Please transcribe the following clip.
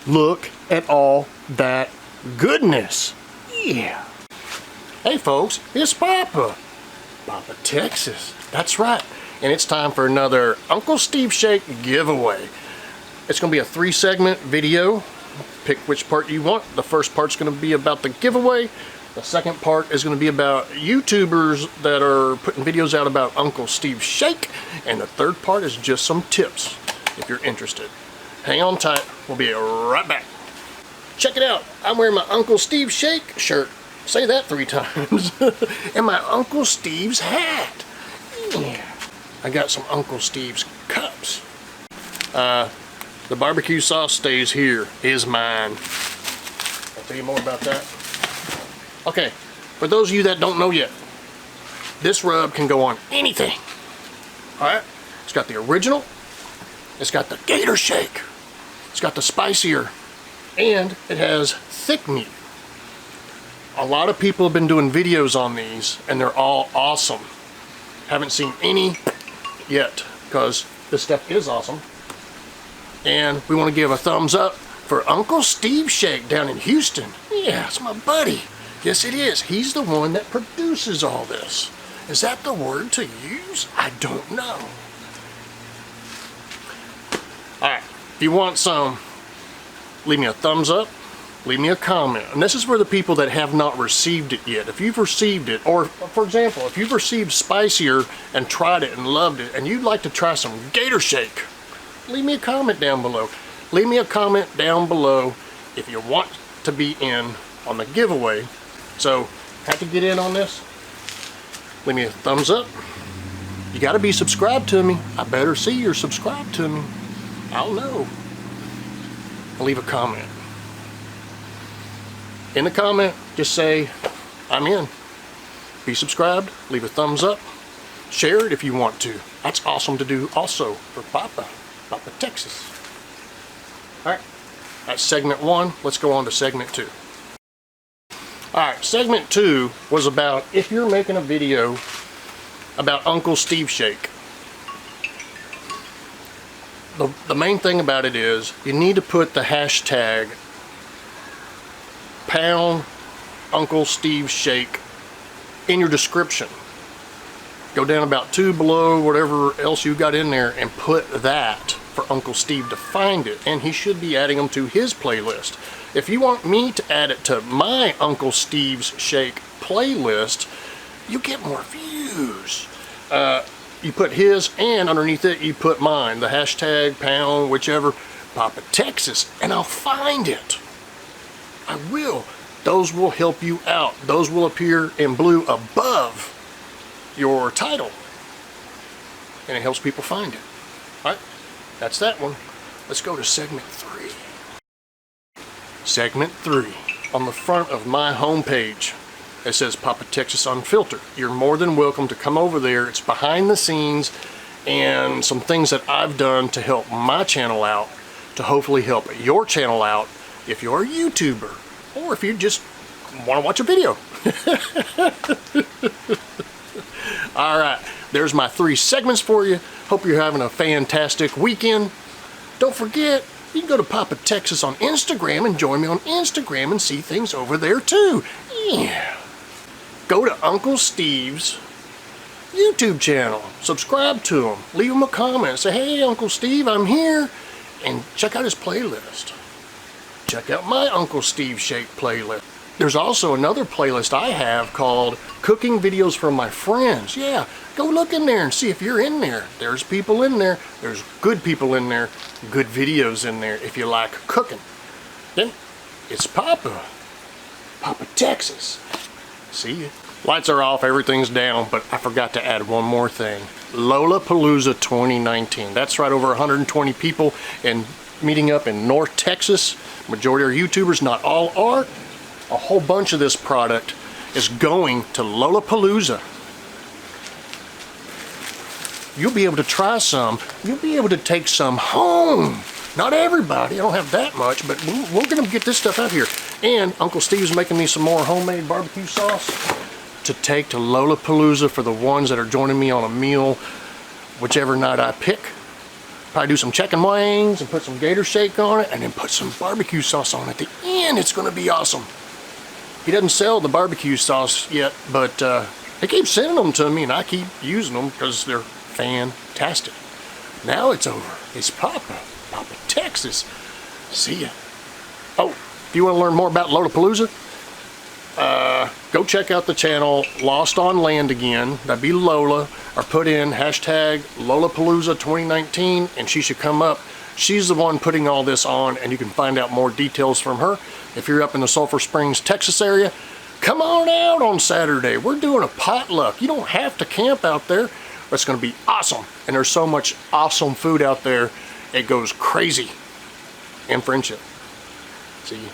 Look at all that goodness. Yeah. Hey folks, it's Papa Texas. That's right. And it's time for another Uncle Steve Shake giveaway. It's going to be a 3-segment video. Pick which part you want. The first part's going to be about the giveaway. The second part is going to be about YouTubers that are putting videos out about Uncle Steve Shake. And the third part is just some tips if you're interested. Hang on tight. We'll be right back. Check it out. I'm wearing my Uncle Steve Shake shirt. Say that 3 times. And my Uncle Steve's hat. Yeah. I got some Uncle Steve's cups. The barbecue sauce stays here. Is mine. I'll tell you more about that. Okay, for those of you that don't know yet, this rub can go on anything. Alright? It's got the original. It's got the Gator Shake. It's got the spicier. And it has thick meat. A lot of people have been doing videos on these and they're all awesome. Haven't seen any yet because this stuff is awesome. And we want to give a thumbs up for Uncle Steve Shake down in Houston. Yeah, it's my buddy. Yes, it is. He's the one that produces all this. Is that the word to use? I don't know. Alright, if you want some, leave me a thumbs up. Leave me a comment. And this is for the people that have not received it yet. If you've received it, or for example, if you've received spicier and tried it and loved it, and you'd like to try some Gator Shake, leave me a comment down below. Leave me a comment down below if you want to be in on the giveaway. So, have to get in on this. Leave me a thumbs up. You gotta be subscribed to me. I better see you're subscribed to me. I'll know. Leave a comment. In the comment, just say, I'm in. Be subscribed, leave a thumbs up, share it if you want to. That's awesome to do also for Papa Texas. Alright, that's segment 1. Let's go on to segment 2. Alright, segment 2 was about if you're making a video about Uncle Steve Shake. The main thing about it is you need to put the hashtag pound Uncle Steve Shake in your description. Go down about 2 below, whatever else you got in there, and put that for Uncle Steve to find it, and he should be adding them to his playlist. If you want me to add it to my Uncle Steve's Shake playlist, you get more views. You put his, and underneath it you put mine, the hashtag pound whichever Papa Texas, and I'll find it. I will. Those will help you out. Those will appear in blue above your title. And it helps people find it. Alright, that's that one. Let's go to segment 3. Segment 3. On the front of my homepage, it says Papa Texas Unfiltered. You're more than welcome to come over there. It's behind the scenes and some things that I've done to help my channel out, to hopefully help your channel out if you're a YouTuber, or if you just want to watch a video. Alright, there's my 3 segments for you. Hope you're having a fantastic weekend. Don't forget, you can go to Papa Texas on Instagram and join me on Instagram and see things over there too. Yeah. Go to Uncle Steve's YouTube channel. Subscribe to him. Leave him a comment. Say, hey Uncle Steve, I'm here. And check out his playlist. Check out my Uncle Steve Shake playlist. There's also another playlist I have called Cooking Videos from My Friends. Yeah, go look in there and see if you're in there. There's people in there. There's good people in there. Good videos in there if you like cooking. Then it's Papa Texas. See ya. Lights are off, everything's down, but I forgot to add one more thing. Lollapalooza 2019. That's right, over 120 people and meeting up in North Texas. Majority are YouTubers, not all are. A whole bunch of this product is going to Lollapalooza. You'll be able to try some. You'll be able to take some home. Not everybody, I don't have that much, but we're gonna get this stuff out here. And Uncle Steve's making me some more homemade barbecue sauce to take to Lollapalooza for the ones that are joining me on a meal, whichever night I pick. Probably do some chicken wings and put some gator shake on it and then put some barbecue sauce on it at the end. It's gonna be awesome. He doesn't sell the barbecue sauce yet, but they keep sending them to me and I keep using them because they're fantastic. Now it's over. It's Papa Texas. See ya. Oh, if you want to learn more about Lollapalooza, go check out the channel Lost on Land again. That'd be Lola, or put in hashtag Lollapalooza 2019 and she should come up. She's the one putting all this on, and you can find out more details from her. If you're up in the Sulphur Springs, Texas area, come on out on Saturday. We're doing a potluck. You don't have to camp out there, but it's gonna be awesome. And there's so much awesome food out there, it goes crazy. And friendship. See you.